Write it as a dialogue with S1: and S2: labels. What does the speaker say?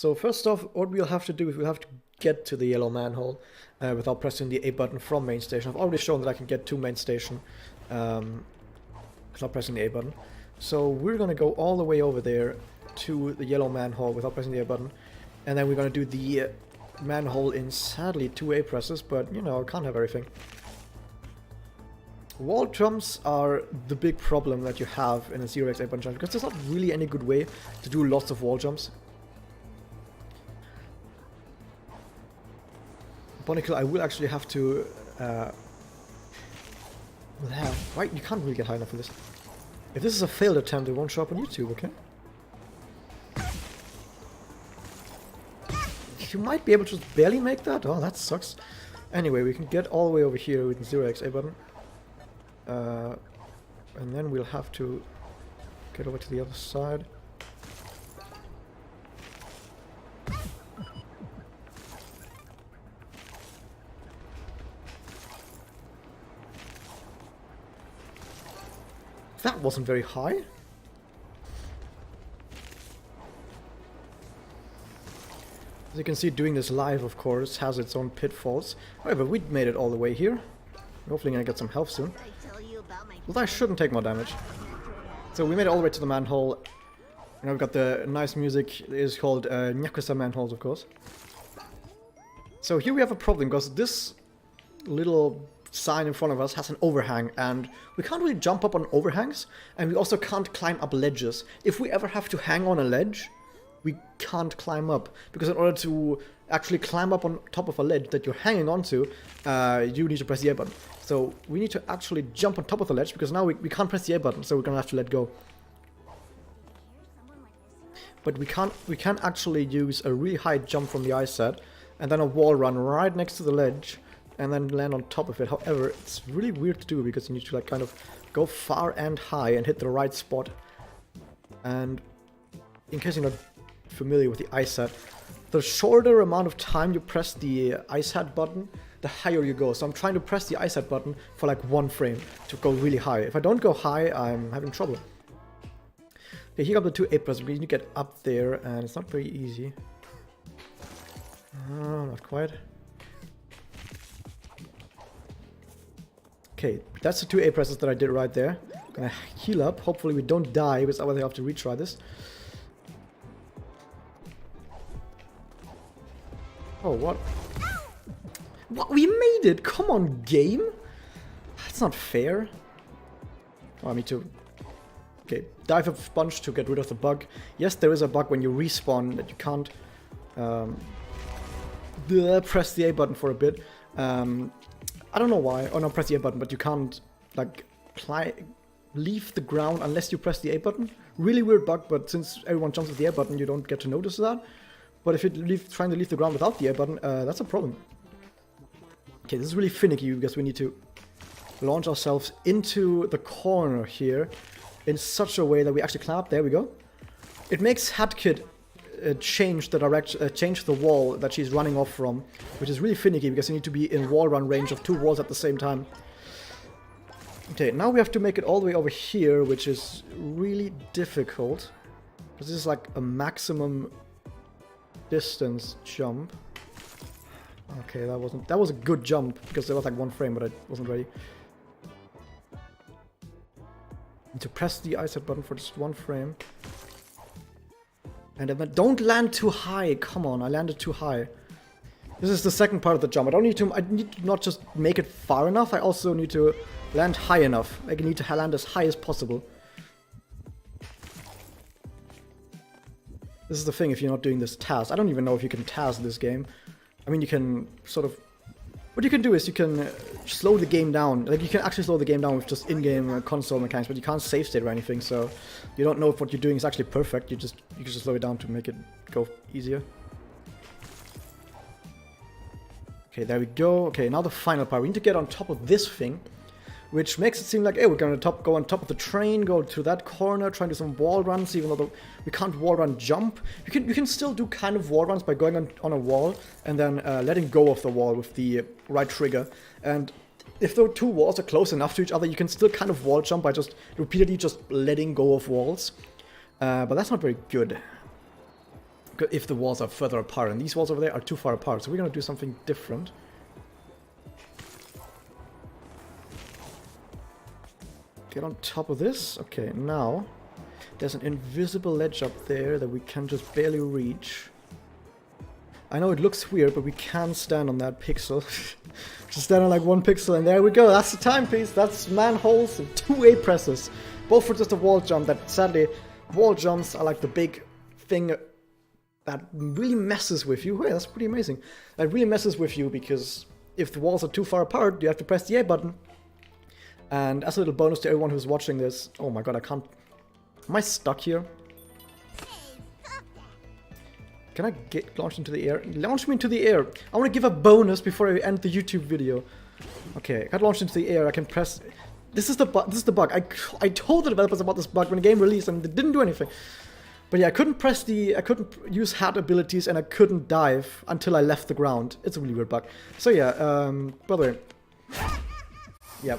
S1: So first off, what we'll have to do is we'll have to get to the yellow manhole without pressing the A button from main station. I've already shown that I can get to main station without pressing the A button. So we're gonna go all the way over there to the yellow manhole without pressing the A button. And then we're gonna do the manhole in, sadly, 2 A presses, but you know, can't have everything. Wall jumps are the big problem that you have in a 0x A button jump, because there's not really any good way to do lots of wall jumps. Bonicle, I will actually have to... Right, you can't really get high enough for this. If this is a failed attempt, it won't show up on YouTube, okay? You might be able to just barely make that. Oh, that sucks. Anyway, we can get all the way over here with the 0x A button. And then we'll have to get over to the other side. That wasn't very high. As you can see, doing this live, of course, has its own pitfalls. However, we made it all the way here. Hopefully gonna get some health soon. Well, I shouldn't take more damage. So we made it all the way to the manhole. And we've got the nice music. It is called Nyakuza manholes, of course. So here we have a problem, because this little sign in front of us has an overhang, and we can't really jump up on overhangs, and we also can't climb up ledges. If we ever have to hang on a ledge, we can't climb up, because in order to actually climb up on top of a ledge that you're hanging onto, you need to press the A button. So we need to actually jump on top of the ledge, because now we can't press the A button, so we're gonna have to let go. But we can actually use a really high jump from the ice set, and then a wall run right next to the ledge, and then land on top of it. However, it's really weird to do, because you need to like kind of go far and high and hit the right spot. And in case you're not familiar with the ice set, the shorter amount of time you press the ice hat button, the higher you go. So I'm trying to press the ice hat button for like 1 frame to go really high. If I don't go high, I'm having trouble. Okay, here come the 2 A presses. We need to get up there, and it's not very easy. Not quite. Okay, that's the 2 A presses that I did right there. Gonna heal up. Hopefully we don't die, because otherwise I have to retry this. Oh, what? What? We made it! Come on, game! That's not fair. Oh, me too. Okay, dive a sponge to get rid of the bug. Yes, there is a bug when you respawn that you can't press the A button for a bit. I don't know why. Oh no, press the A button, but you can't like leave the ground unless you press the A button. Really weird bug, but since everyone jumps with the A button, you don't get to notice that. But if you're trying to leave the ground without the A button, that's a problem. Okay, this is really finicky, because we need to launch ourselves into the corner here in such a way that we actually climb up. There we go. It makes Hatkid change the direction, change the wall that she's running off from, which is really finicky, because you need to be in wall run range of 2 walls at the same time. Okay, now we have to make it all the way over here, which is really difficult, because this is like a maximum distance jump. Okay, that was a good jump, because there was like 1 frame, but I wasn't ready. Need to press the ice set button for just 1 frame. And then don't land too high. Come on, I landed too high. This is the second part of the jump. I need to not just make it far enough, I also need to land high enough. I need to land as high as possible. This is the thing if you're not doing this task. I don't even know if you can task this game. I mean, you can sort of... What you can do is you can slow the game down. Like, you can actually slow the game down with just in-game console mechanics, but you can't save state or anything, so you don't know if what you're doing is actually perfect. You can just slow it down to make it go easier. Okay, there we go. Okay, now the final part. We need to get on top of this thing, which makes it seem like, hey, we're gonna go on top of the train, go to that corner, try and do some wall runs, even though we can't wall run jump. You can still do kind of wall runs by going on a wall and then letting go of the wall with the right trigger. And if the 2 walls are close enough to each other, you can still kind of wall jump by just repeatedly just letting go of walls. But that's not very good. if the walls are further apart, and these walls over there are too far apart, so we're gonna do something different. Get on top of this. Okay, now there's an invisible ledge up there that we can just barely reach. I know it looks weird, but we can stand on that pixel. Just stand on like 1 pixel, and there we go. That's the timepiece. That's manholes and 2 A presses. Both for just a wall jump. That sadly, wall jumps are like the big thing that really messes with you. Hey, that's pretty amazing. That really messes with you because if the walls are too far apart, you have to press the A button. And as a little bonus to everyone who's watching this, oh my god, I can't. Am I stuck here? Can I get launched into the air? Launch me into the air. I want to give a bonus before I end the YouTube video. Okay, I got launched into the air. I can press. This is the bug. I told the developers about this bug when the game released, and they didn't do anything. But yeah, I couldn't use hat abilities, and I couldn't dive until I left the ground. It's a really weird bug. So yeah, by the way, yeah.